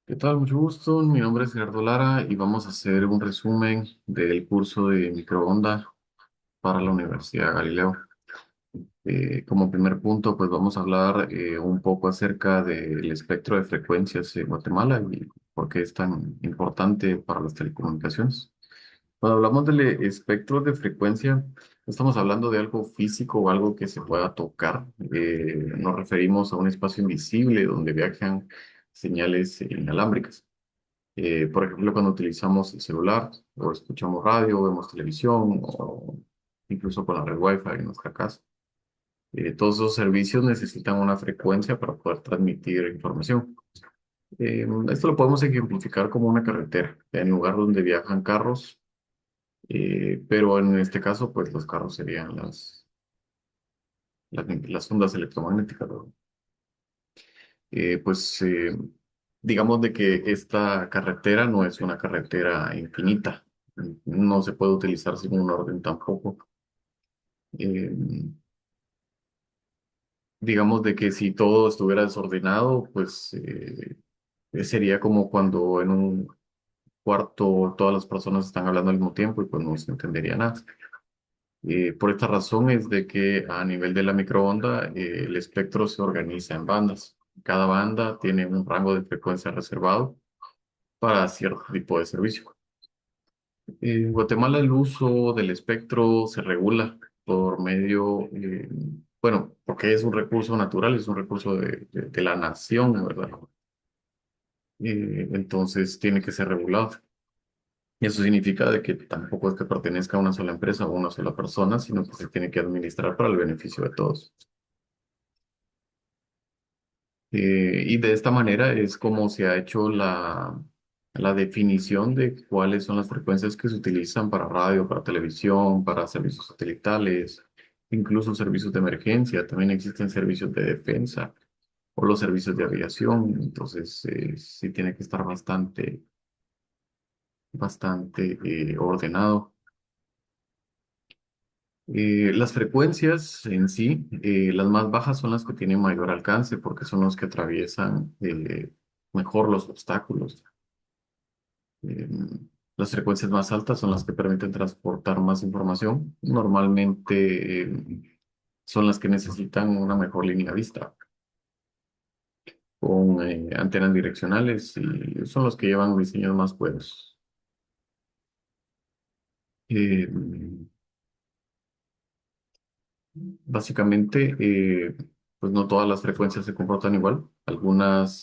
¿Qué tal? Mucho gusto. Mi nombre es Gerardo Lara y vamos a hacer un resumen del curso de microondas para la Universidad Galileo. Como primer punto, pues vamos a hablar un poco acerca del espectro de frecuencias en Guatemala y por qué es tan importante para las telecomunicaciones. Cuando hablamos del espectro de frecuencia, no estamos hablando de algo físico o algo que se pueda tocar. Nos referimos a un espacio invisible donde viajan señales inalámbricas. Por ejemplo, cuando utilizamos el celular o escuchamos radio, vemos televisión o incluso con la red Wi-Fi en nuestra casa. Todos esos servicios necesitan una frecuencia para poder transmitir información. Esto lo podemos ejemplificar como una carretera, en lugar donde viajan carros, pero en este caso, pues los carros serían las ondas electromagnéticas, ¿no? Pues digamos de que esta carretera no es una carretera infinita, no se puede utilizar sin un orden tampoco. Eh, digamos de que si todo estuviera desordenado, pues sería como cuando en un cuarto todas las personas están hablando al mismo tiempo y pues no se entendería nada. Por esta razón es de que a nivel de la microonda el espectro se organiza en bandas. Cada banda tiene un rango de frecuencia reservado para cierto tipo de servicio. En Guatemala el uso del espectro se regula por medio, bueno, porque es un recurso natural, es un recurso de la nación, ¿verdad? Entonces tiene que ser regulado. Y eso significa de que tampoco es que pertenezca a una sola empresa o a una sola persona, sino que se tiene que administrar para el beneficio de todos. Y de esta manera es como se ha hecho la definición de cuáles son las frecuencias que se utilizan para radio, para televisión, para servicios satelitales, incluso servicios de emergencia. También existen servicios de defensa o los servicios de aviación. Entonces, sí tiene que estar bastante ordenado. Las frecuencias en sí, las más bajas son las que tienen mayor alcance porque son los que atraviesan mejor los obstáculos. Eh, las frecuencias más altas son las que permiten transportar más información. Normalmente son las que necesitan una mejor línea vista con antenas direccionales y son los que llevan diseños más buenos. Eh, Básicamente, pues no todas las frecuencias se comportan igual. Algunas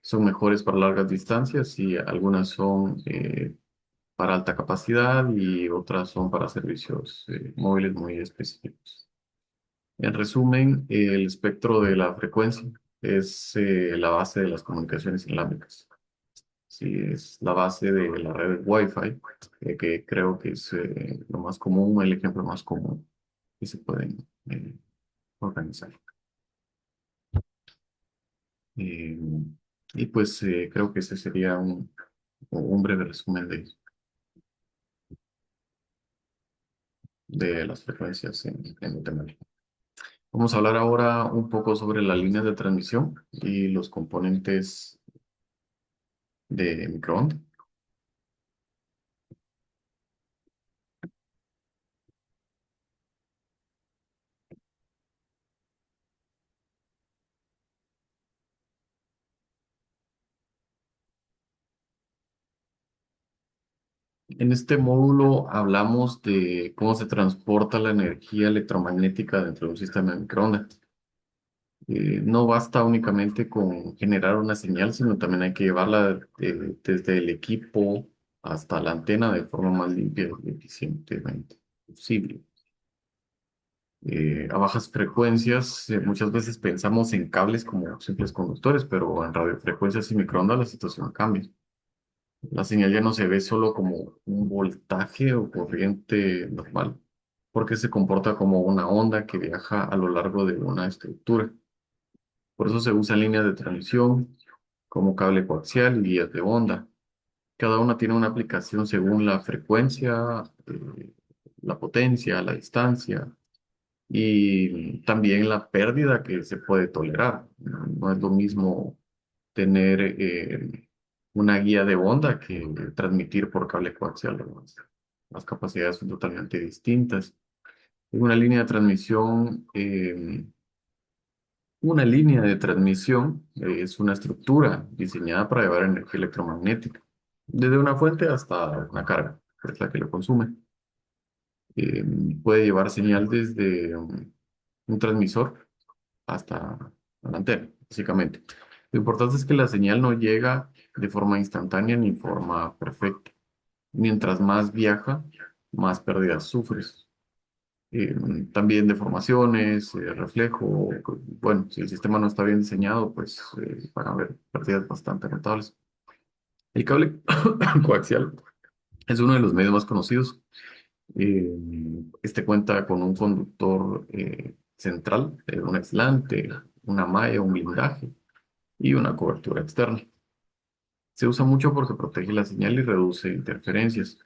son mejores para largas distancias y algunas son para alta capacidad y otras son para servicios móviles muy específicos. En resumen, el espectro de la frecuencia es la base de las comunicaciones inalámbricas. Sí, es la base de la red Wi-Fi, que creo que es lo más común, el ejemplo más común que se pueden organizar. Eh, y pues creo que ese sería un breve resumen de las frecuencias en Guatemala. Vamos a hablar ahora un poco sobre las líneas de transmisión y los componentes de microondas. En este módulo hablamos de cómo se transporta la energía electromagnética dentro de un sistema de microondas. No basta únicamente con generar una señal, sino también hay que llevarla desde el equipo hasta la antena de forma más limpia y eficientemente posible. A bajas frecuencias, muchas veces pensamos en cables como simples conductores, pero en radiofrecuencias y microondas la situación cambia. La señal ya no se ve solo como un voltaje o corriente normal, porque se comporta como una onda que viaja a lo largo de una estructura. Por eso se usan líneas de transmisión como cable coaxial y guías de onda. Cada una tiene una aplicación según la frecuencia, la potencia, la distancia y también la pérdida que se puede tolerar. No es lo mismo tener una guía de onda que transmitir por cable coaxial. Las capacidades son totalmente distintas. Una línea de transmisión, una línea de transmisión es una estructura diseñada para llevar energía electromagnética, desde una fuente hasta una carga, que es la que lo consume. Eh, Puede llevar señal desde un transmisor hasta la antena, básicamente. Lo importante es que la señal no llega de forma instantánea ni forma perfecta. Mientras más viaja, más pérdidas sufres. Eh, También deformaciones, reflejo. Bueno, si el sistema no está bien diseñado, pues van a haber pérdidas bastante notables. El cable coaxial es uno de los medios más conocidos. Eh, Este cuenta con un conductor central, un aislante, una malla, un blindaje y una cobertura externa. Se usa mucho porque protege la señal y reduce interferencias.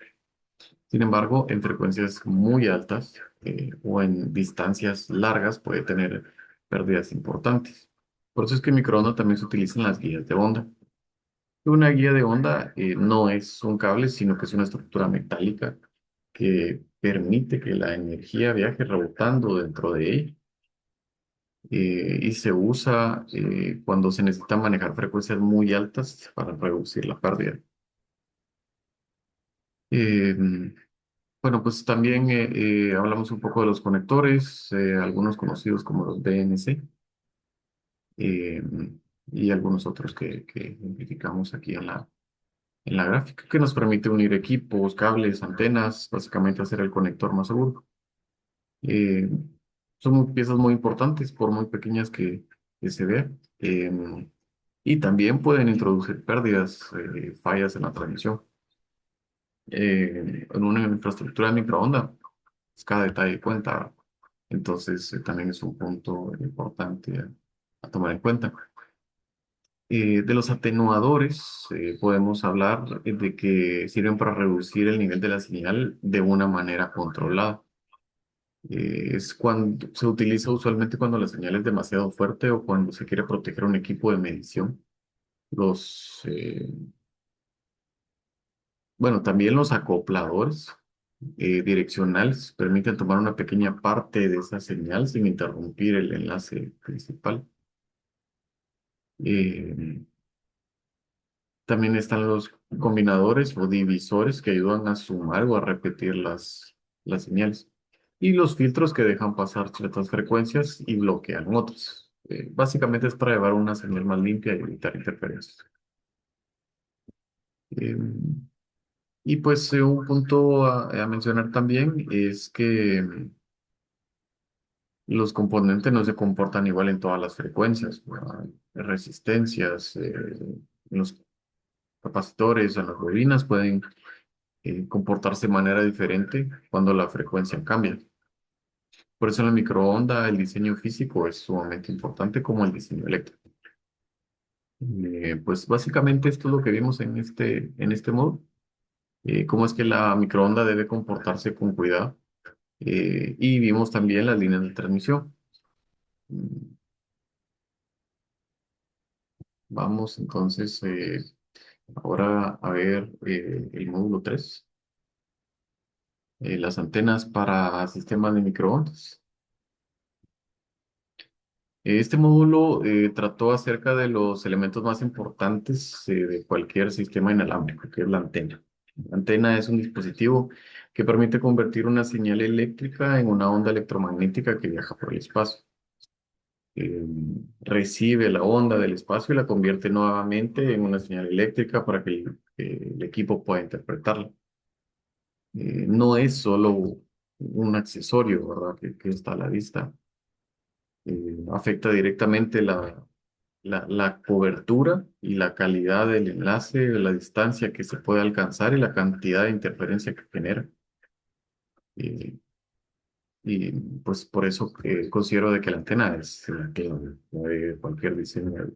Sin embargo, en frecuencias muy altas o en distancias largas puede tener pérdidas importantes. Por eso es que en microondas también se utilizan las guías de onda. Una guía de onda no es un cable, sino que es una estructura metálica que permite que la energía viaje rebotando dentro de ella y se usa cuando se necesita manejar frecuencias muy altas para reducir la pérdida. Eh, bueno, pues también hablamos un poco de los conectores, algunos conocidos como los BNC eh, y algunos otros que identificamos aquí en la gráfica, que nos permite unir equipos, cables, antenas, básicamente hacer el conector más seguro. Eh, Son piezas muy importantes, por muy pequeñas que se vean, y también pueden introducir pérdidas, fallas en la transmisión. En una infraestructura de microondas, pues, cada detalle cuenta. Entonces, también es un punto importante a tomar en cuenta. De los atenuadores, podemos hablar de que sirven para reducir el nivel de la señal de una manera controlada. Es cuando se utiliza usualmente cuando la señal es demasiado fuerte o cuando se quiere proteger un equipo de medición. Los, bueno, también los acopladores direccionales permiten tomar una pequeña parte de esa señal sin interrumpir el enlace principal. Eh, También están los combinadores o divisores que ayudan a sumar o a repetir las señales. Y los filtros que dejan pasar ciertas frecuencias y bloquean otras. Básicamente es para llevar una señal más limpia y evitar interferencias. Eh, y pues un punto a mencionar también es que los componentes no se comportan igual en todas las frecuencias, ¿verdad? Resistencias, los capacitores o las bobinas pueden comportarse de manera diferente cuando la frecuencia cambia. Por eso en la microonda el diseño físico es sumamente importante como el diseño eléctrico. Pues básicamente esto es lo que vimos en este modo, cómo es que la microonda debe comportarse con cuidado. Y vimos también las líneas de transmisión. Mm, Vamos entonces ahora a ver el módulo 3, las antenas para sistemas de microondas. Este módulo trató acerca de los elementos más importantes de cualquier sistema inalámbrico, que es la antena. La antena es un dispositivo que permite convertir una señal eléctrica en una onda electromagnética que viaja por el espacio. Eh, Recibe la onda del espacio y la convierte nuevamente en una señal eléctrica para que el equipo pueda interpretarla. No es solo un accesorio, ¿verdad? Que está a la vista. Afecta directamente la cobertura y la calidad del enlace, la distancia que se puede alcanzar y la cantidad de interferencia que genera. Eh, y pues por eso considero de que la antena es la clave de cualquier diseño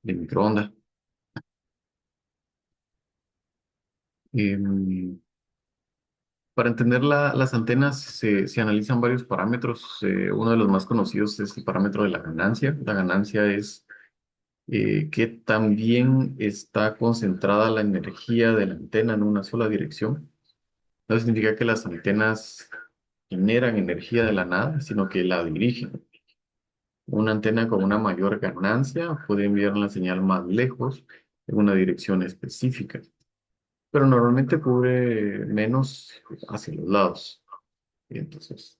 de microondas. Em, para entender las antenas se analizan varios parámetros. Uno de los más conocidos es el parámetro de la ganancia. La ganancia es que también está concentrada la energía de la antena en una sola dirección. No significa que las antenas generan energía de la nada, sino que la dirigen. Una antena con una mayor ganancia puede enviar la señal más lejos en una dirección específica, pero normalmente cubre menos hacia los lados. Y entonces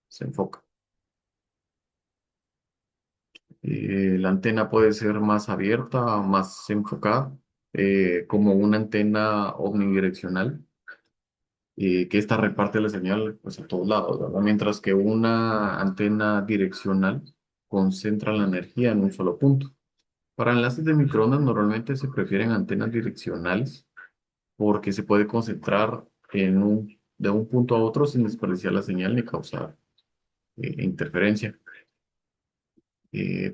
se enfoca. La antena puede ser más abierta, más enfocada, como una antena omnidireccional, que esta reparte la señal pues, a todos lados, ¿verdad? Mientras que una antena direccional concentra la energía en un solo punto. Para enlaces de microondas normalmente se prefieren antenas direccionales porque se puede concentrar de un punto a otro sin desperdiciar la señal ni causar interferencia.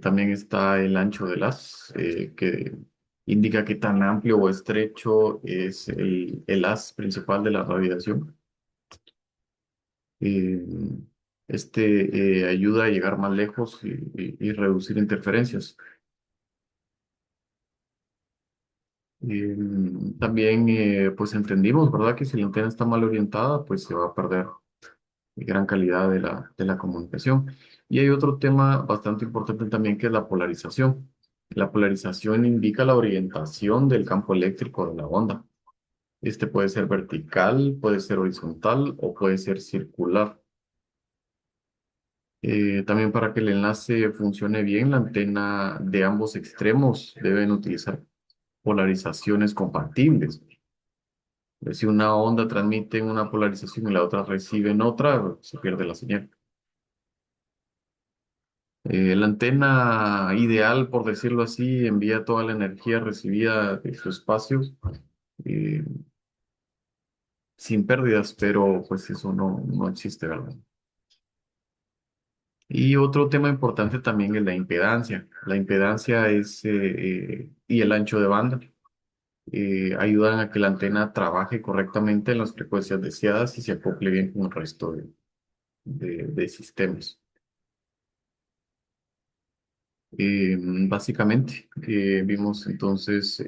También está el ancho del haz, que indica qué tan amplio o estrecho es el haz principal de la radiación. Eh, ayuda a llegar más lejos y reducir interferencias. Eh, También, pues entendimos, ¿verdad? Que si la antena está mal orientada, pues se va a perder gran calidad de de la comunicación. Y hay otro tema bastante importante también que es la polarización. La polarización indica la orientación del campo eléctrico de la onda. Este puede ser vertical, puede ser horizontal o puede ser circular. También para que el enlace funcione bien, la antena de ambos extremos deben utilizar polarizaciones compatibles. Si una onda transmite en una polarización y la otra recibe en otra, se pierde la señal. La antena ideal, por decirlo así, envía toda la energía recibida de su espacio eh, sin pérdidas, pero pues eso no existe, ¿verdad? Y otro tema importante también es la impedancia. La impedancia y el ancho de banda ayudan a que la antena trabaje correctamente en las frecuencias deseadas y se acople bien con el resto de sistemas. Básicamente, vimos entonces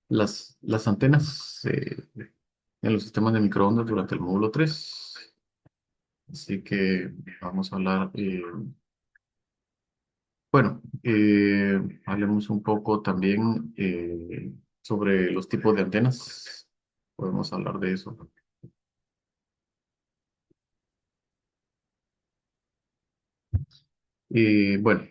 las antenas en los sistemas de microondas durante el módulo 3. Así que vamos a hablar, bueno, hablemos un poco también sobre los tipos de antenas. Podemos hablar de eso. Bueno,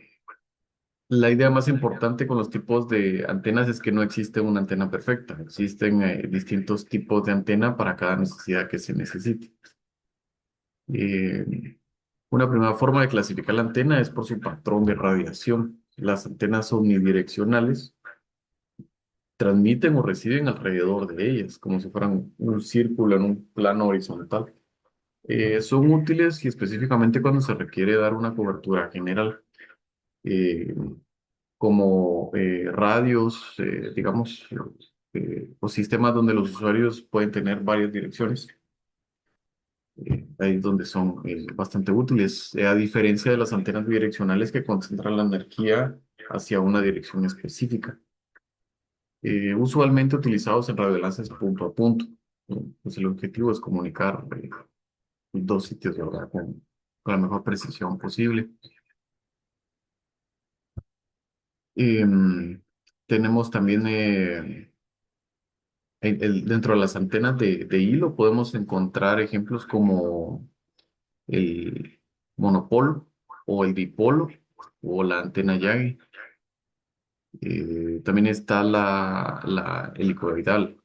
la idea más importante con los tipos de antenas es que no existe una antena perfecta. Existen distintos tipos de antena para cada necesidad que se necesite. Eh, una primera forma de clasificar la antena es por su patrón de radiación. Las antenas omnidireccionales transmiten o reciben alrededor de ellas, como si fueran un círculo en un plano horizontal. Son útiles y específicamente cuando se requiere dar una cobertura general, eh, como radios, digamos, o sistemas donde los usuarios pueden tener varias direcciones. Ahí es donde son bastante útiles, a diferencia de las antenas bidireccionales que concentran la energía hacia una dirección específica. Usualmente utilizados en radioenlaces punto a punto. Pues el objetivo es comunicar dos sitios, ¿verdad? Con la mejor precisión posible. Em, Tenemos también dentro de las antenas de hilo podemos encontrar ejemplos como el monopolo o el dipolo o la antena Yagi. También está la helicoidal.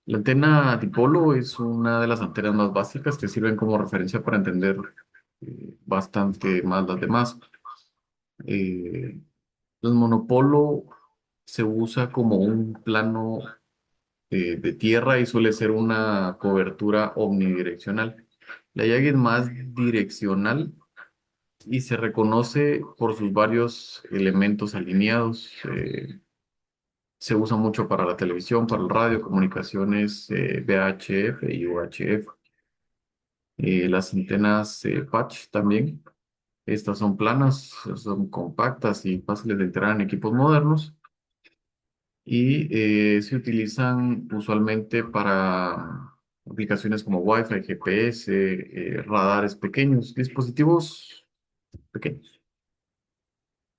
La antena dipolo es una de las antenas más básicas que sirven como referencia para entender bastante más las demás. Eh, el monopolo se usa como un plano de tierra y suele ser una cobertura omnidireccional. La Yagi es más direccional y se reconoce por sus varios elementos alineados. Se usa mucho para la televisión, para el radio, comunicaciones VHF y UHF. Las antenas patch también. Estas son planas, son compactas y fáciles de integrar en equipos modernos y se utilizan usualmente para aplicaciones como Wi-Fi, GPS, radares pequeños, dispositivos pequeños.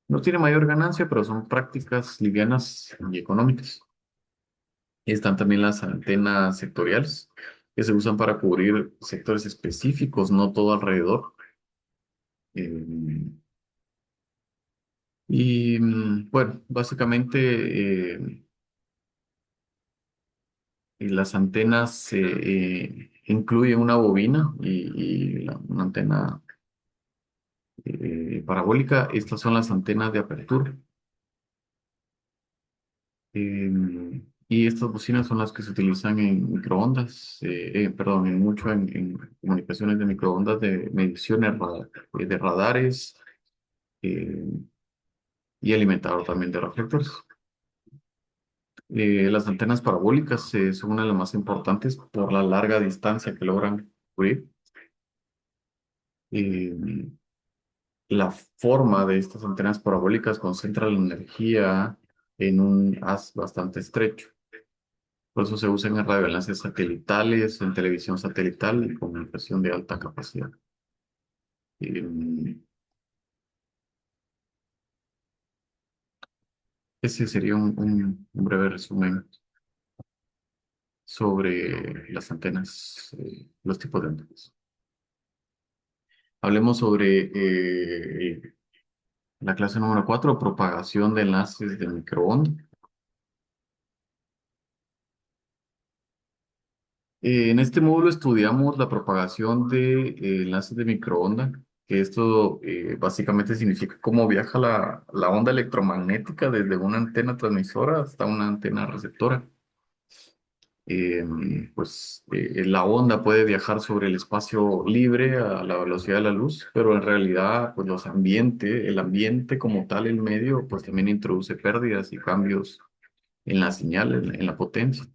No tiene mayor ganancia, pero son prácticas livianas y económicas. Están también las antenas sectoriales, que se usan para cubrir sectores específicos, no todo alrededor. Eh, bueno, básicamente las antenas incluyen una bobina una antena parabólica. Estas son las antenas de apertura. Y estas bocinas son las que se utilizan en microondas, perdón, en comunicaciones de microondas, de mediciones de radares eh, y alimentador también de reflectores. Las antenas parabólicas son una de las más importantes por la larga distancia que logran cubrir. Eh, la forma de estas antenas parabólicas concentra la energía en un haz bastante estrecho. Por eso se usan en radioenlaces satelitales, en televisión satelital y comunicación de alta capacidad. Eh, Ese sería un breve resumen sobre las antenas, los tipos de antenas. Hablemos sobre la clase número 4, propagación de enlaces de microondas. En este módulo estudiamos la propagación de enlaces de microondas, que esto básicamente significa cómo viaja la onda electromagnética desde una antena transmisora hasta una antena receptora. La onda puede viajar sobre el espacio libre a la velocidad de la luz, pero en realidad, pues el ambiente como tal, el medio, pues también introduce pérdidas y cambios en la señal, en la potencia.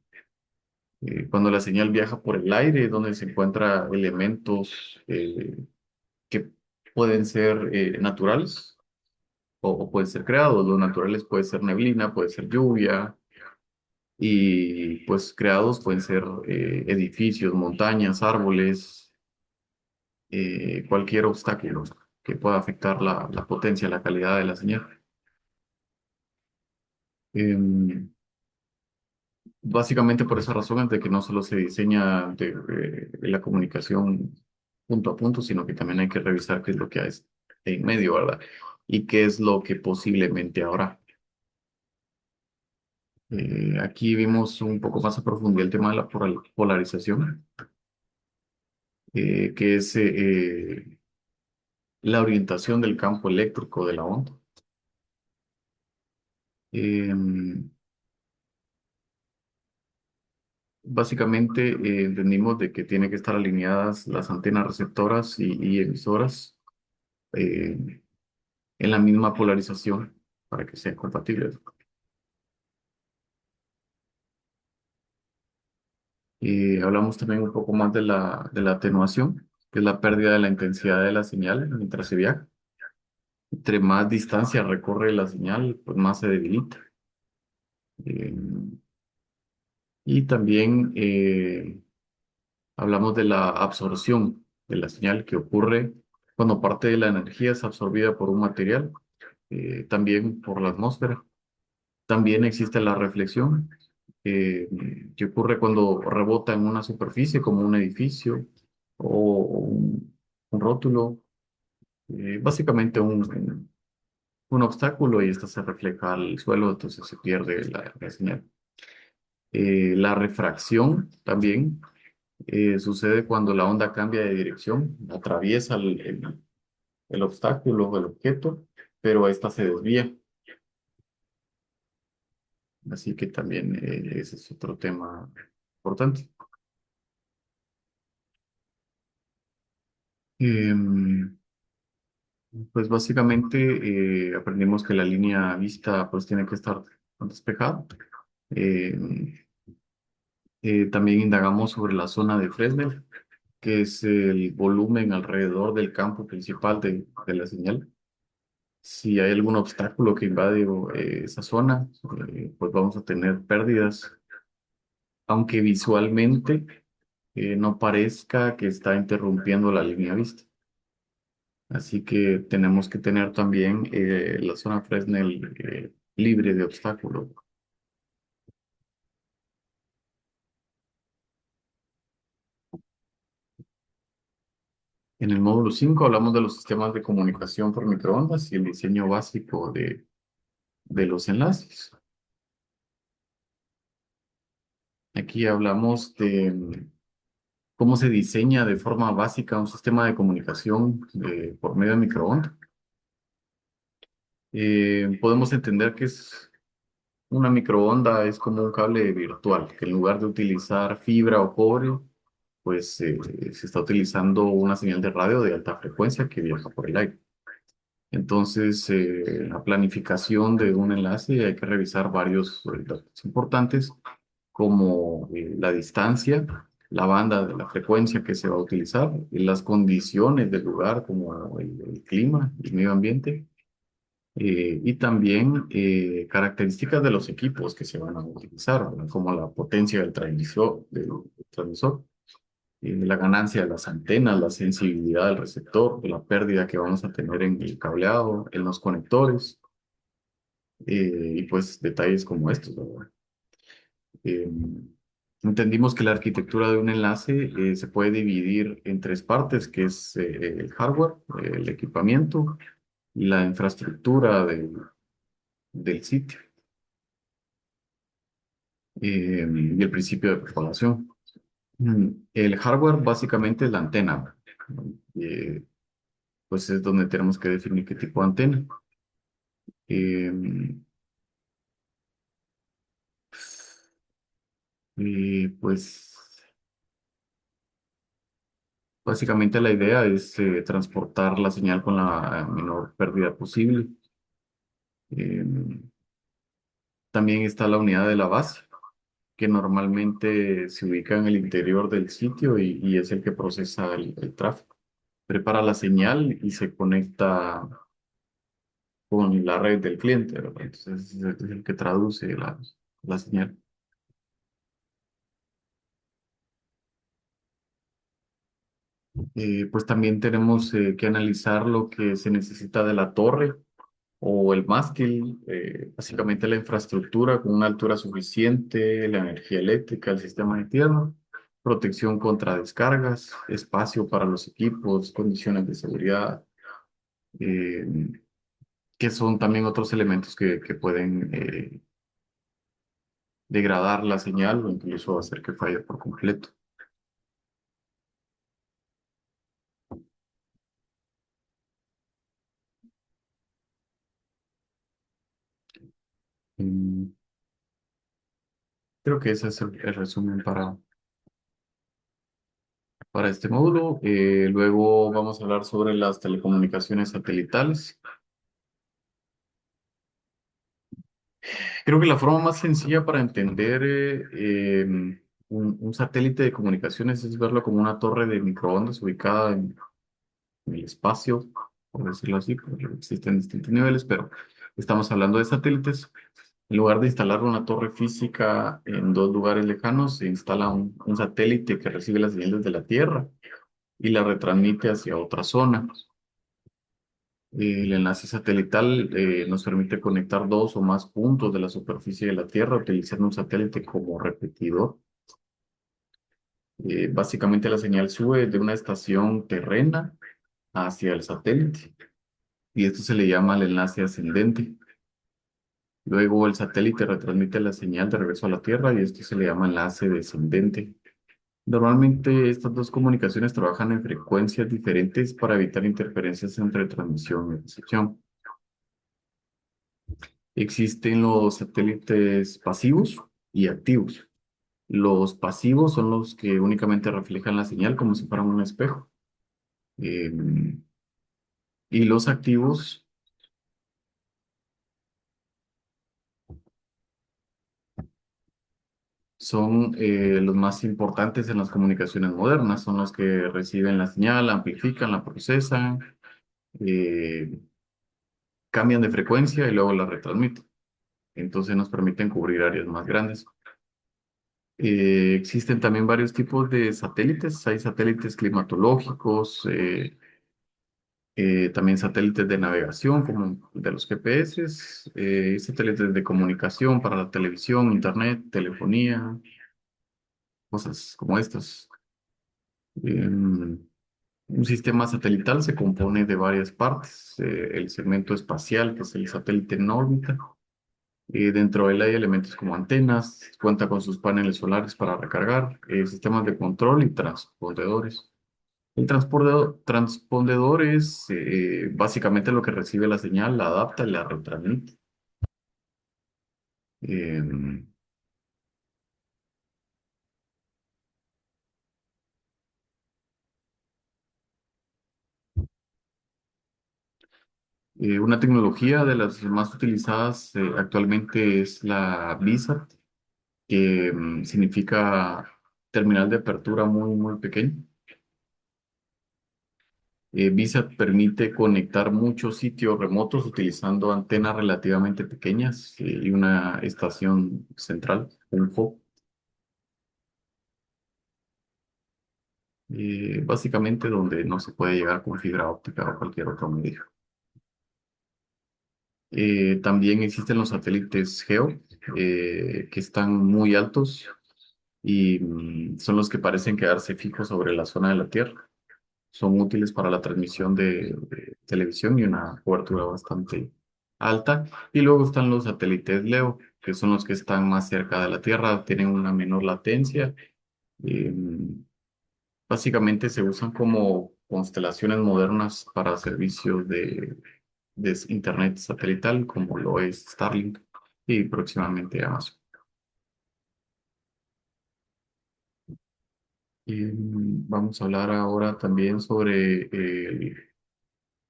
Cuando la señal viaja por el aire, donde se encuentran elementos que pueden ser naturales o pueden ser creados. Los naturales pueden ser neblina, puede ser lluvia, y pues creados pueden ser edificios, montañas, árboles, cualquier obstáculo que pueda afectar la potencia, la calidad de la señal. Em, Básicamente por esa razón es de que no solo se diseña la comunicación punto a punto, sino que también hay que revisar qué es lo que hay en medio, ¿verdad? Y qué es lo que posiblemente habrá. Aquí vimos un poco más a profundidad el tema de la polarización, que es la orientación del campo eléctrico de la onda. Em, Básicamente entendimos de que tiene que estar alineadas las antenas receptoras y emisoras eh, en la misma polarización para que sean compatibles. Hablamos también un poco más de de la atenuación, que es la pérdida de la intensidad de la señal mientras se viaja. Entre más distancia recorre la señal, pues más se debilita. Eh, y también hablamos de la absorción de la señal que ocurre cuando parte de la energía es absorbida por un material, también por la atmósfera. También existe la reflexión, eh, que ocurre cuando rebota en una superficie como un edificio o un rótulo, básicamente un obstáculo y esto se refleja al suelo, entonces se pierde la señal. La refracción también sucede cuando la onda cambia de dirección, atraviesa el obstáculo o el objeto, pero esta se desvía. Así que también ese es otro tema importante. Em, pues básicamente aprendimos que la línea vista pues tiene que estar despejada. Em, También indagamos sobre la zona de Fresnel, que es el volumen alrededor del campo principal de la señal. Si hay algún obstáculo que invade esa zona, pues vamos a tener pérdidas, aunque visualmente no parezca que está interrumpiendo la línea vista. Así que tenemos que tener también la zona Fresnel libre de obstáculos. En el módulo 5 hablamos de los sistemas de comunicación por microondas y el diseño básico de los enlaces. Aquí hablamos de cómo se diseña de forma básica un sistema de comunicación por medio de microondas. Podemos entender que es una microonda es como un cable virtual, que en lugar de utilizar fibra o cobre, pues se está utilizando una señal de radio de alta frecuencia que viaja por el aire. Entonces, la planificación de un enlace hay que revisar varios datos importantes como la distancia, la banda de la frecuencia que se va a utilizar, y las condiciones del lugar como el clima, el medio ambiente, y también características de los equipos que se van a utilizar, ¿verdad? Como la potencia del transmisor, la ganancia de las antenas, la sensibilidad del receptor, la pérdida que vamos a tener en el cableado, en los conectores, y pues detalles como estos, ¿verdad? Eh, Entendimos que la arquitectura de un enlace se puede dividir en tres partes, que es el hardware, el equipamiento, y la infraestructura del sitio, y el principio de propagación. El hardware básicamente es la antena. eh, pues es donde tenemos que definir qué tipo de antena. Eh, pues básicamente la idea es transportar la señal con la menor pérdida posible. Eh, También está la unidad de la base, que normalmente se ubica en el interior del sitio y es el que procesa el tráfico. Prepara la señal y se conecta con la red del cliente, ¿verdad? Entonces es el que traduce la señal. Pues también tenemos que analizar lo que se necesita de la torre o el mástil, básicamente la infraestructura con una altura suficiente, la energía eléctrica, el sistema de tierra, protección contra descargas, espacio para los equipos, condiciones de seguridad, eh, que son también otros elementos que pueden degradar la señal o incluso hacer que falle por completo. Mm, Creo que ese es el resumen para este módulo. Luego vamos a hablar sobre las telecomunicaciones satelitales. Creo que la forma más sencilla para entender un satélite de comunicaciones es verlo como una torre de microondas ubicada en el espacio, por decirlo así, porque existen distintos niveles, pero estamos hablando de satélites. En lugar de instalar una torre física en dos lugares lejanos, se instala un satélite que recibe las señales de la Tierra y la retransmite hacia otra zona. El enlace satelital nos permite conectar dos o más puntos de la superficie de la Tierra utilizando un satélite como repetidor. Básicamente la señal sube de una estación terrena hacia el satélite y esto se le llama el enlace ascendente. Luego el satélite retransmite la señal de regreso a la Tierra y esto se le llama enlace descendente. Normalmente estas dos comunicaciones trabajan en frecuencias diferentes para evitar interferencias entre transmisión y recepción. Existen los satélites pasivos y activos. Los pasivos son los que únicamente reflejan la señal como si fueran un espejo. Eh, y los activos son los más importantes en las comunicaciones modernas, son los que reciben la señal, la amplifican, la procesan, eh, cambian de frecuencia y luego la retransmiten. Entonces nos permiten cubrir áreas más grandes. Existen también varios tipos de satélites. Hay satélites climatológicos, también satélites de navegación, como de los GPS, satélites de comunicación para la televisión, internet, telefonía, cosas como estas. Un sistema satelital se compone de varias partes. El segmento espacial, que es el satélite en órbita. Dentro de él hay elementos como antenas, cuenta con sus paneles solares para recargar, sistemas de control y transpondedores. El transpondedor es básicamente lo que recibe la señal, la adapta y la retransmite. Eh, una tecnología de las más utilizadas actualmente es la VISAT, que significa terminal de apertura muy, muy pequeño. VISAT permite conectar muchos sitios remotos utilizando antenas relativamente pequeñas y una estación central, un foco. Básicamente donde no se puede llegar con fibra óptica o cualquier otro medio. También existen los satélites GEO, que están muy altos y son los que parecen quedarse fijos sobre la zona de la Tierra. Son útiles para la transmisión de televisión y una cobertura bastante alta. Y luego están los satélites LEO, que son los que están más cerca de la Tierra, tienen una menor latencia. eh, Básicamente se usan como constelaciones modernas para servicios de Internet satelital, como lo es Starlink y próximamente Amazon. Vamos a hablar ahora también sobre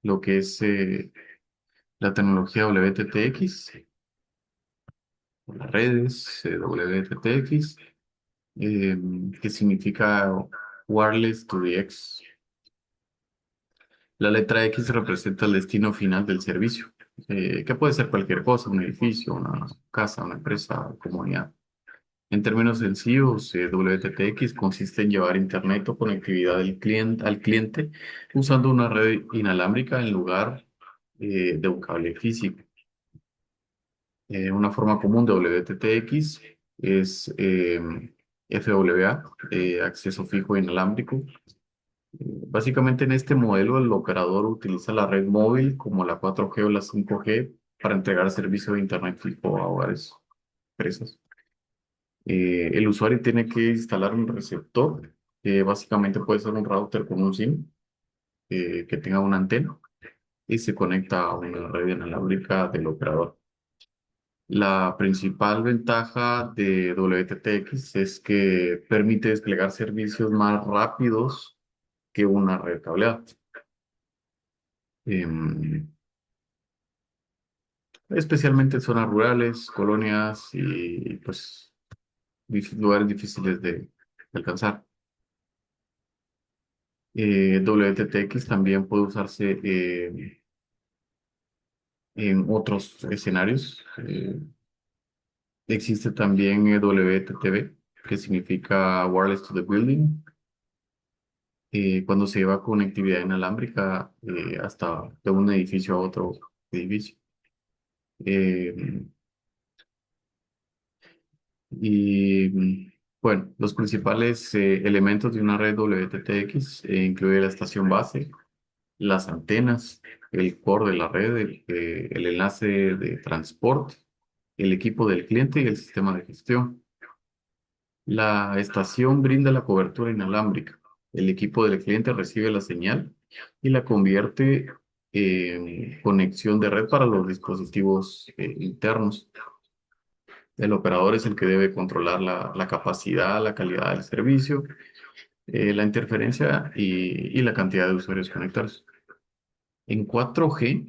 lo que es la tecnología WTTX, las redes WTTX, eh, que significa Wireless to the X. La letra X representa el destino final del servicio, que puede ser cualquier cosa, un edificio, una casa, una empresa, comunidad. En términos sencillos, WTTX consiste en llevar Internet o conectividad al cliente usando una red inalámbrica en lugar de un cable físico. Una forma común de WTTX es FWA, acceso fijo inalámbrico. Básicamente en este modelo el operador utiliza la red móvil como la 4G o la 5G para entregar servicio de Internet fijo a hogares, empresas. El usuario tiene que instalar un receptor, que básicamente puede ser un router con un SIM, que tenga una antena y se conecta a una red inalámbrica del operador. La principal ventaja de WTTX es que permite desplegar servicios más rápidos que una red cableada. Em, Especialmente en zonas rurales, colonias y pues lugares difíciles de alcanzar. WTTX también puede usarse en otros escenarios. Existe también WTTB, que significa Wireless to the Building, cuando se lleva conectividad inalámbrica hasta de un edificio a otro edificio. Eh, y bueno, los principales elementos de una red WTTX incluye la estación base, las antenas, el core de la red, el enlace de transporte, el equipo del cliente y el sistema de gestión. La estación brinda la cobertura inalámbrica. El equipo del cliente recibe la señal y la convierte en conexión de red para los dispositivos internos. El operador es el que debe controlar la capacidad, la calidad del servicio, la interferencia y la cantidad de usuarios conectados. En 4G,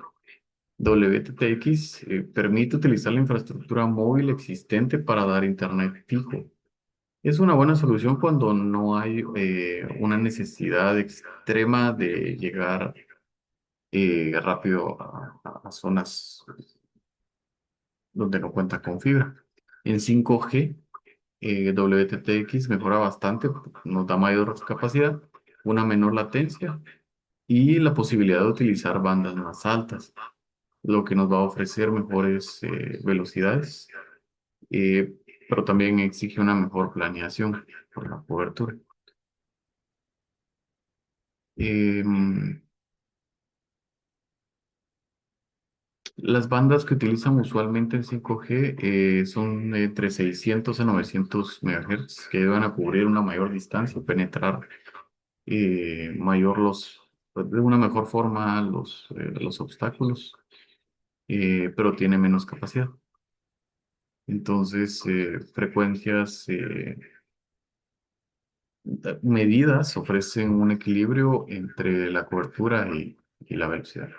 WTTX permite utilizar la infraestructura móvil existente para dar internet fijo. Es una buena solución cuando no hay una necesidad extrema de llegar rápido a zonas donde no cuenta con fibra. En 5G, WTTX mejora bastante, nos da mayor capacidad, una menor latencia y la posibilidad de utilizar bandas más altas, lo que nos va a ofrecer mejores velocidades, eh, pero también exige una mejor planeación por la cobertura. Em, las bandas que utilizan usualmente en 5G son entre 600 a 900 MHz que van a cubrir una mayor distancia, penetrar de una mejor forma los obstáculos, pero tiene menos capacidad. Entonces, frecuencias medidas ofrecen un equilibrio entre la cobertura y la velocidad.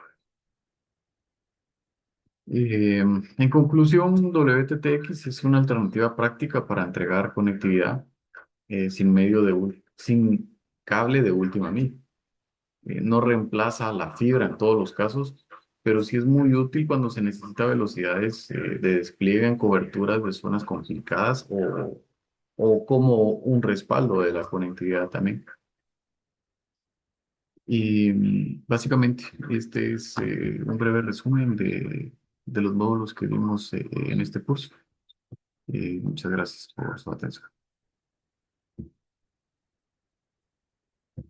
En conclusión, WTTX es una alternativa práctica para entregar conectividad sin cable de última milla. No reemplaza la fibra en todos los casos, pero sí es muy útil cuando se necesita velocidades de despliegue en coberturas de zonas complicadas o como un respaldo de la conectividad también. Y básicamente este es un breve resumen de los módulos que vimos en este curso. Muchas gracias por su atención.